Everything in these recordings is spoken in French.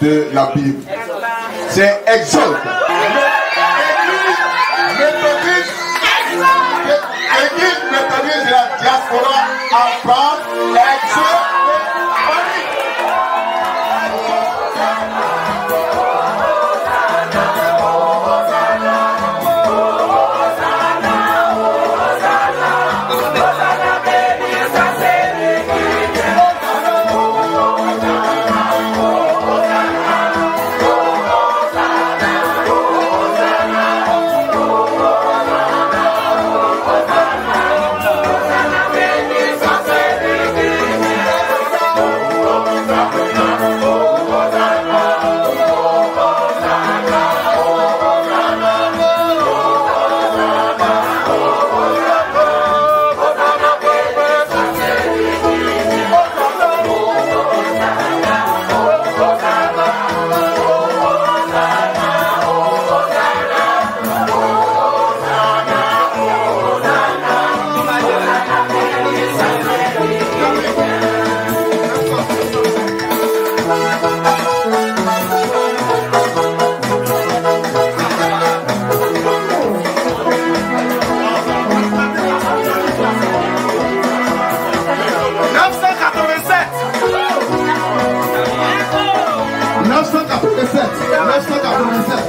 de la Bible. C'est Exode. L'église méthodiste de la diaspora apprend Exode.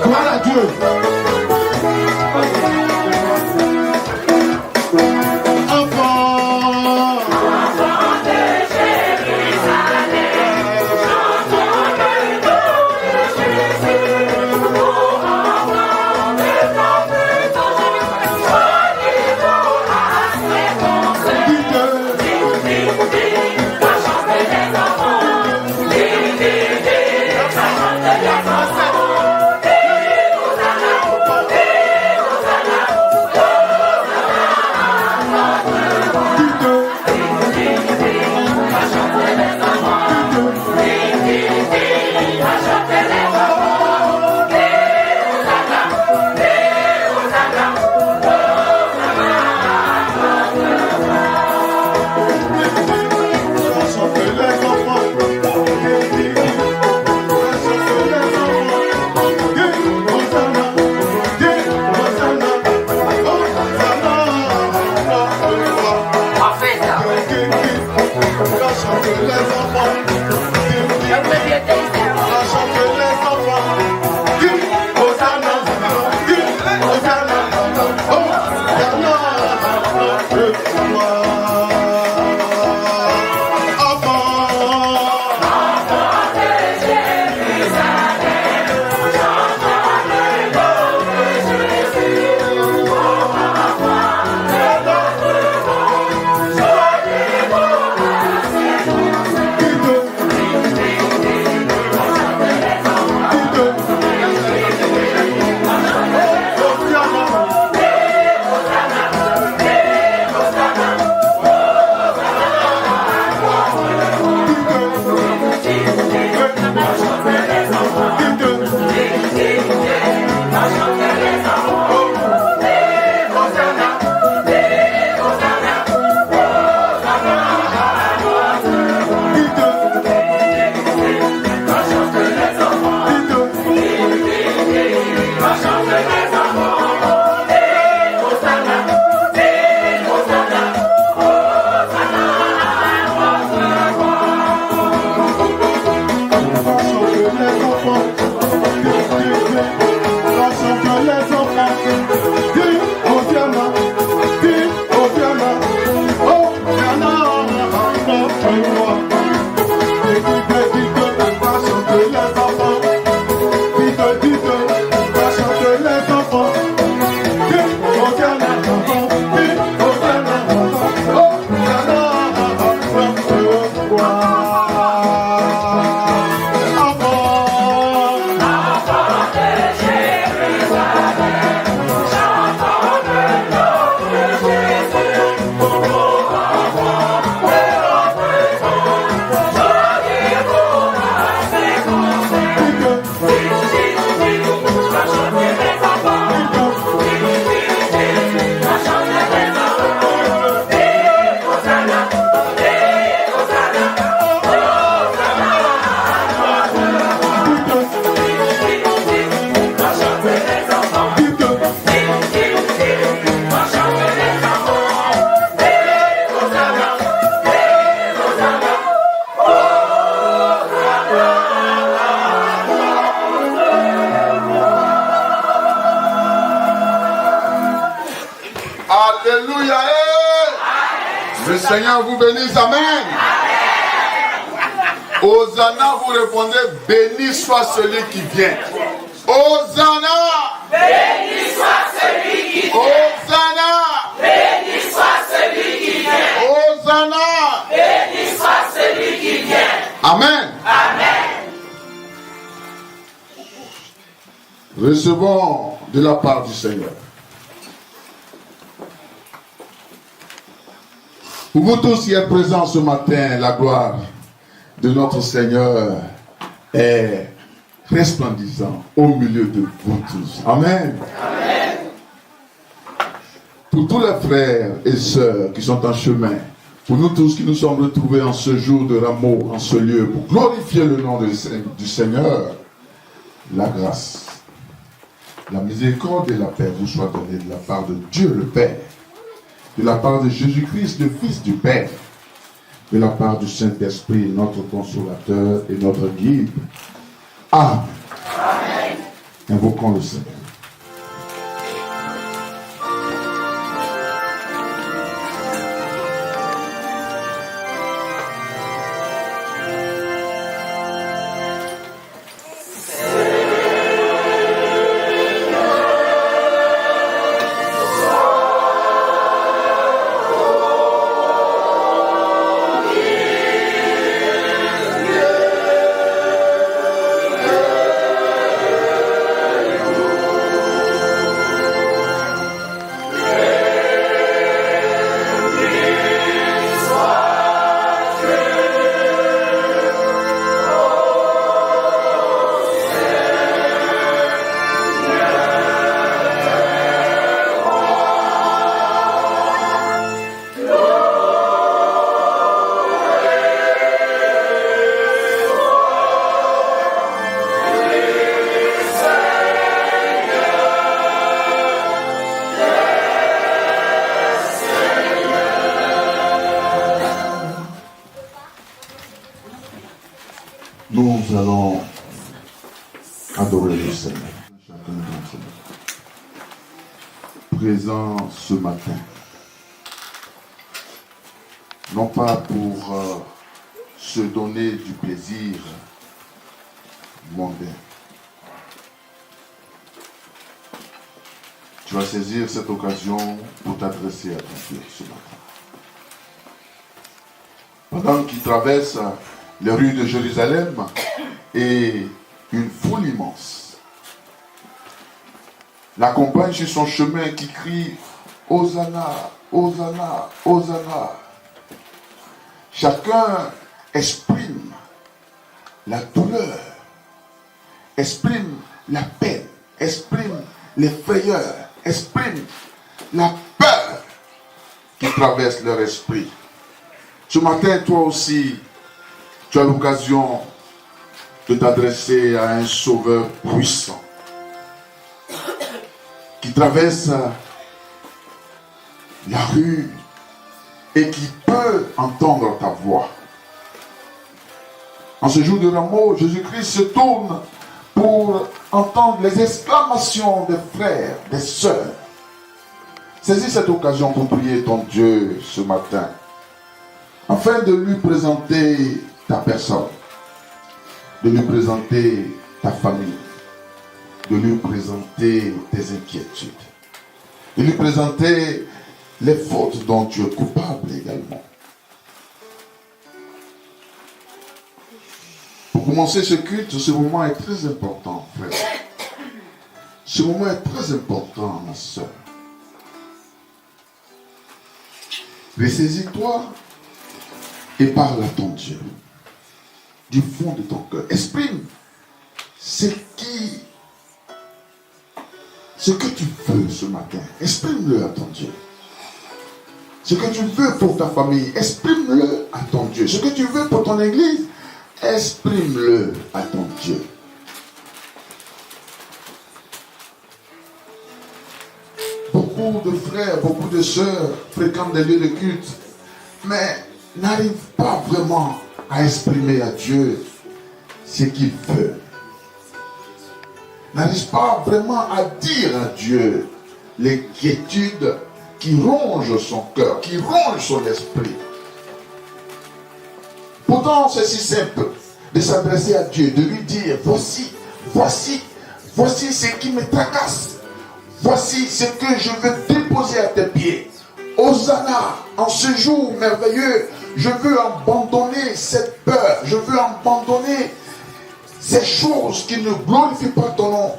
Gloire à Dieu. Le Seigneur vous bénisse. Amen. Hosanna, vous répondez, béni soit celui qui vient. Hosanna. Béni soit celui qui vient. Hosanna. Béni soit celui qui vient. Hosanna. Béni soit celui qui vient. Amen. Amen. Recevons de la part du Seigneur. Pour vous tous qui êtes présents ce matin, la gloire de notre Seigneur est resplendissante au milieu de vous tous. Amen. Amen. Pour tous les frères et sœurs qui sont en chemin, pour nous tous qui nous sommes retrouvés en ce jour de rameau, en ce lieu, pour glorifier le nom du Seigneur, la grâce, la miséricorde et la paix vous soient données de la part de Dieu le Père, de la part de Jésus-Christ, le Fils du Père, de la part du Saint-Esprit, notre consolateur et notre guide. Amen. Amen. Invoquons le Seigneur. Nous allons adorer le Seigneur. Chacun d'entre nous. Présent ce matin. Non pas pour se donner du plaisir mondain. Tu vas saisir cette occasion pour t'adresser à ton Dieu ce matin. Pendant qu'il traverse les rues de Jérusalem et une foule immense l'accompagne sur son chemin qui crie Hosanna, Hosanna, Hosanna. Chacun exprime la douleur, exprime la peine, exprime les frayeurs, exprime la peur qui traverse leur esprit. Ce matin, toi aussi, tu as l'occasion de t'adresser à un sauveur puissant qui traverse la rue et qui peut entendre ta voix. En ce jour de rameau, Jésus-Christ se tourne pour entendre les exclamations des frères, des sœurs. Saisis cette occasion pour prier ton Dieu ce matin, afin de lui présenter ta personne, de lui présenter ta famille, de lui présenter tes inquiétudes, de lui présenter les fautes dont tu es coupable également. Pour commencer ce culte, ce moment est très important, frère. Ce moment est très important, ma soeur. Ressaisis-toi et parle à ton Dieu du fond de ton cœur. Exprime ce que tu veux ce matin. Exprime-le à ton Dieu. Ce que tu veux pour ta famille, exprime-le à ton Dieu. Ce que tu veux pour ton église, exprime-le à ton Dieu. Beaucoup de frères, beaucoup de sœurs fréquentent des lieux de culte, mais n'arrivent pas vraiment à exprimer à Dieu ce qu'il veut. N'arrivent pas vraiment à dire à Dieu l'inquiétude qui ronge son cœur, qui ronge son esprit. Pourtant, c'est si simple de s'adresser à Dieu, de lui dire, voici ce qui me tracasse. Voici ce que je veux déposer à tes pieds. Hosanna, en ce jour merveilleux, je veux abandonner cette peur, je veux abandonner ces choses qui ne glorifient pas ton nom.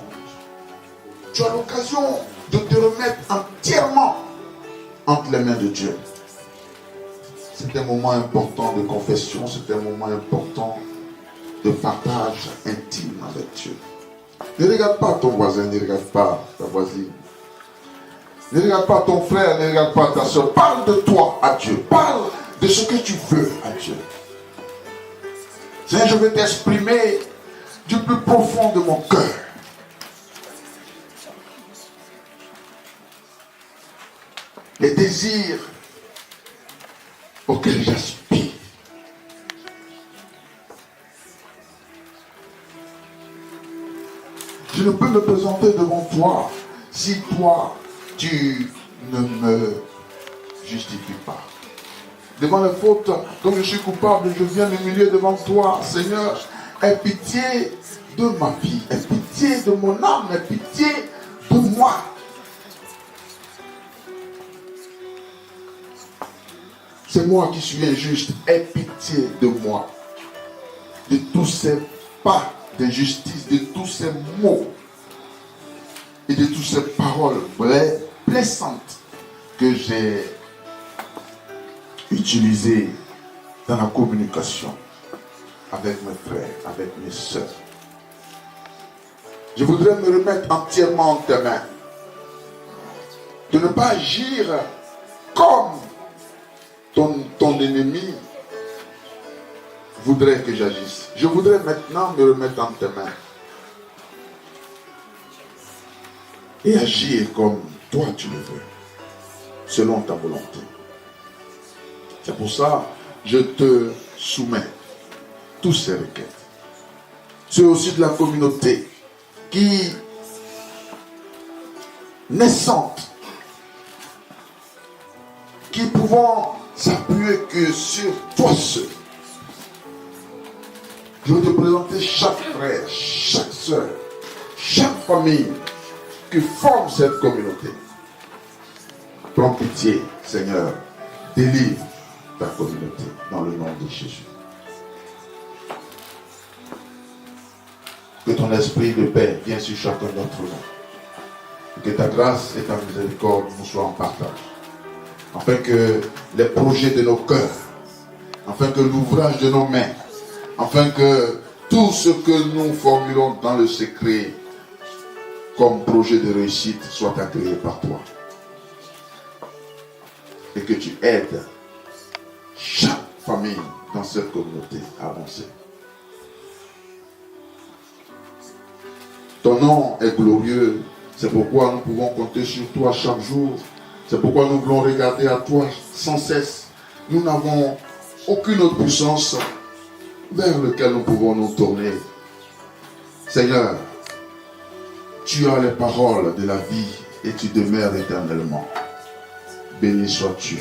Tu as l'occasion de te remettre entièrement entre les mains de Dieu. C'est un moment important de confession, c'est un moment important de partage intime avec Dieu. Ne regarde pas ton voisin, ne regarde pas ta voisine. Ne regarde pas ton frère, ne regarde pas ta soeur. Parle de toi à Dieu. Parle de ce que tu veux à Dieu. Seigneur, je veux t'exprimer du plus profond de mon cœur. Les désirs auxquels j'aspire. Je ne peux me présenter devant toi si toi, tu ne me justifies pas. Devant les fautes, comme je suis coupable, je viens m'humilier devant toi. Seigneur, aie pitié de ma vie, aie pitié de mon âme, aie pitié de moi. C'est moi qui suis injuste, aie pitié de moi. De tous ces pas d'injustice, de tous ces mots et de toutes ces paroles blessantes que j'ai utilisées dans la communication avec mes frères, avec mes soeurs. Je voudrais me remettre entièrement en tes mains. De ne pas agir comme ton ennemi voudrait que j'agisse. Je voudrais maintenant me remettre en tes mains et agir comme toi tu le veux, selon ta volonté. C'est pour ça que je te soumets tous ces requêtes. Ceux aussi de la communauté qui, naissantes, qui pouvant s'appuyer que sur toi seul. Je veux te présenter chaque frère, chaque soeur, chaque famille qui forme cette communauté. Prends pitié, Seigneur, délivre ta communauté dans le nom de Jésus. Que ton esprit de paix vienne sur chacun d'entre nous. Que ta grâce et ta miséricorde nous soient en partage. Afin que les projets de nos cœurs, afin que l'ouvrage de nos mains, afin que tout ce que nous formulons dans le secret comme projet de réussite soit agréé par toi. Et que tu aides chaque famille dans cette communauté à avancer. Ton nom est glorieux, c'est pourquoi nous pouvons compter sur toi chaque jour. C'est pourquoi nous voulons regarder à toi sans cesse. Nous n'avons aucune autre puissance vers laquelle nous pouvons nous tourner. Seigneur, tu as les paroles de la vie et tu demeures éternellement. Béni sois-tu.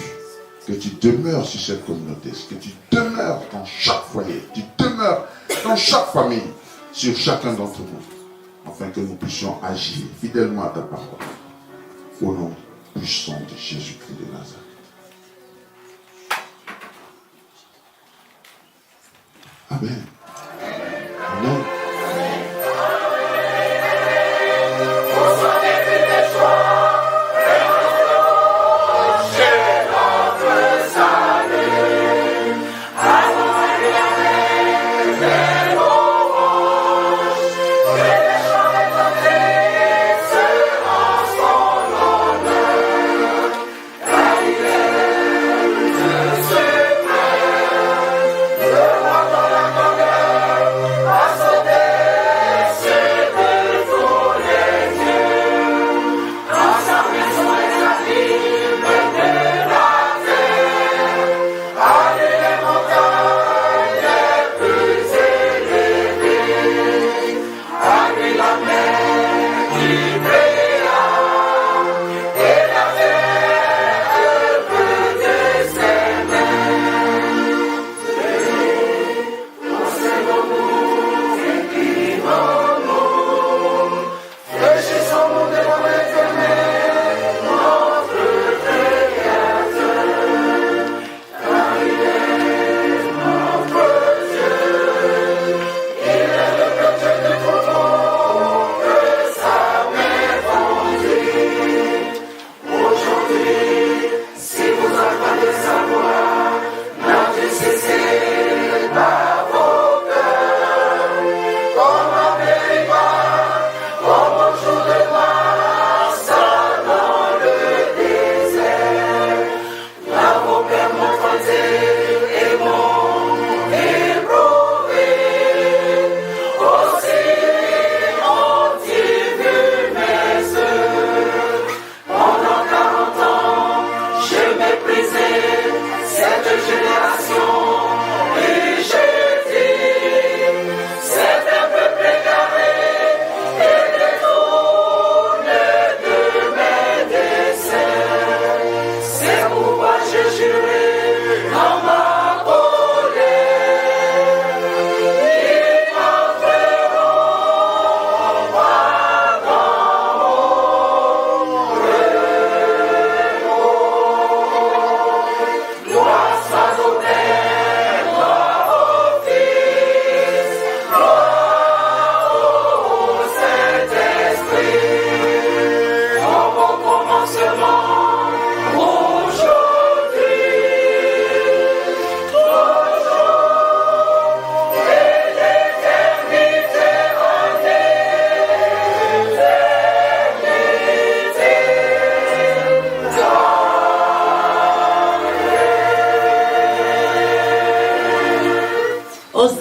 Que tu demeures sur cette communauté, que tu demeures dans chaque foyer, tu demeures dans chaque famille, sur chacun d'entre nous, afin que nous puissions agir fidèlement à ta parole. Au nom puissant de Jésus-Christ de Nazareth. Amen. Amen. Paso de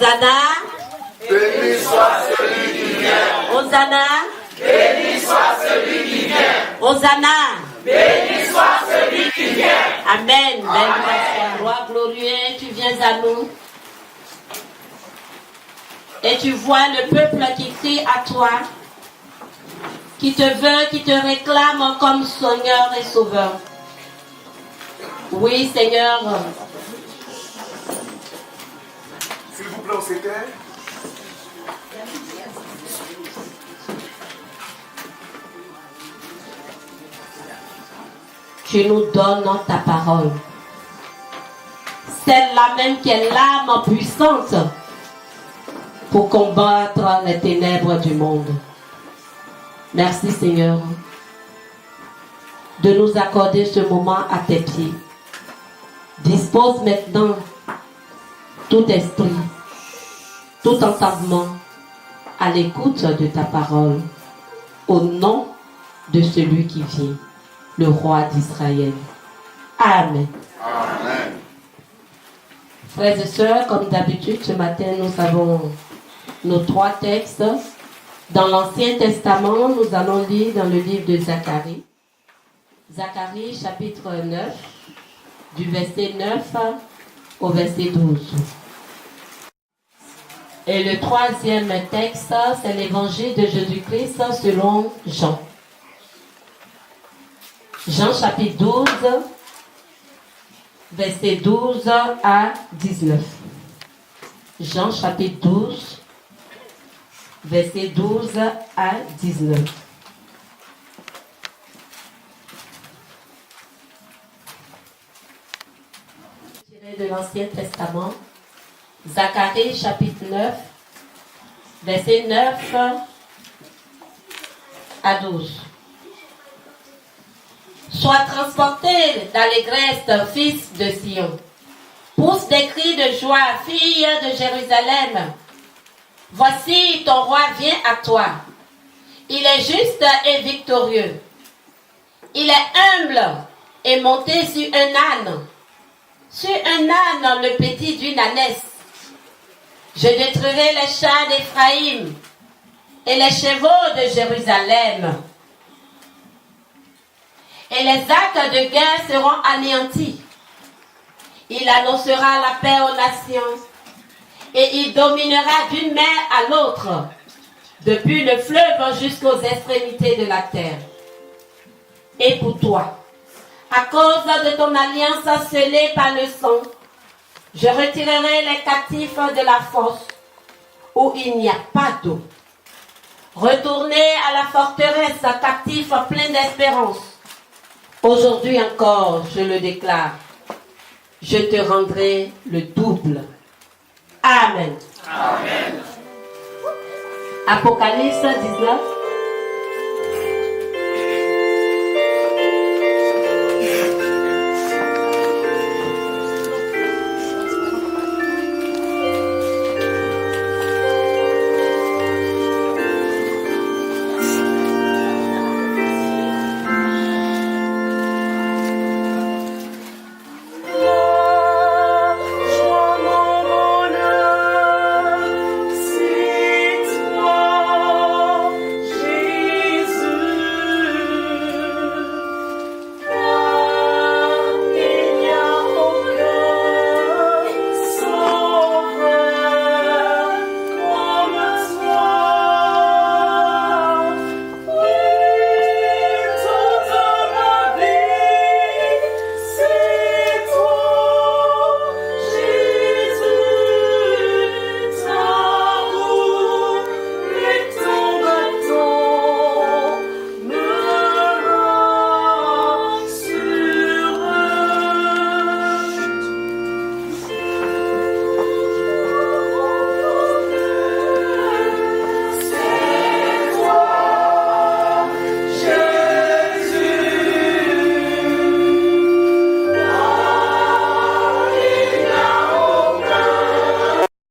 Hosanna. Béni soit celui qui vient. Hosanna. Béni soit celui qui vient. Hosanna. Béni soit celui qui vient. Amen. Belle grâce, roi glorieux, tu viens à nous. Et tu vois le peuple qui crie à toi, qui te veut, qui te réclame comme Seigneur et Sauveur. Oui, Seigneur. S'il vous plaît, on s'éteint. Tu nous donnes ta parole. Celle-là même qui est l'âme puissante pour combattre les ténèbres du monde. Merci Seigneur de nous accorder ce moment à tes pieds. Dispose maintenant tout esprit, tout entendement à l'écoute de ta parole, au nom de celui qui vient, le roi d'Israël. Amen. Amen. Frères et sœurs, comme d'habitude, ce matin, nous avons nos 3 textes. Dans l'Ancien Testament, nous allons lire dans le livre de Zacharie. Zacharie, chapitre 9, du verset 9 au verset 12. Et le 3e texte, c'est l'évangile de Jésus-Christ selon Jean. Jean, chapitre 12, verset 12 à 19. Jean, chapitre 12, verset 12 à 19. De l'Ancien Testament, Zacharie chapitre 9, verset 9 à 12. Sois transporté d'allégresse, fils de Sion. Pousse des cris de joie, fille de Jérusalem. Voici ton roi vient à toi. Il est juste et victorieux. Il est humble et monté sur un âne. Sur un âne, le petit d'une ânesse. Je détruirai les chars d'Éphraïm et les chevaux de Jérusalem. Et les arcs de guerre seront anéantis. Il annoncera la paix aux nations. Et il dominera d'une mer à l'autre, depuis le fleuve jusqu'aux extrémités de la terre. Et pour toi, à cause de ton alliance scellée par le sang, je retirerai les captifs de la fosse où il n'y a pas d'eau. Retournez à la forteresse, captifs pleins d'espérance. Aujourd'hui encore, je le déclare, je te rendrai le double. Amen. Amen. Apocalypse 19.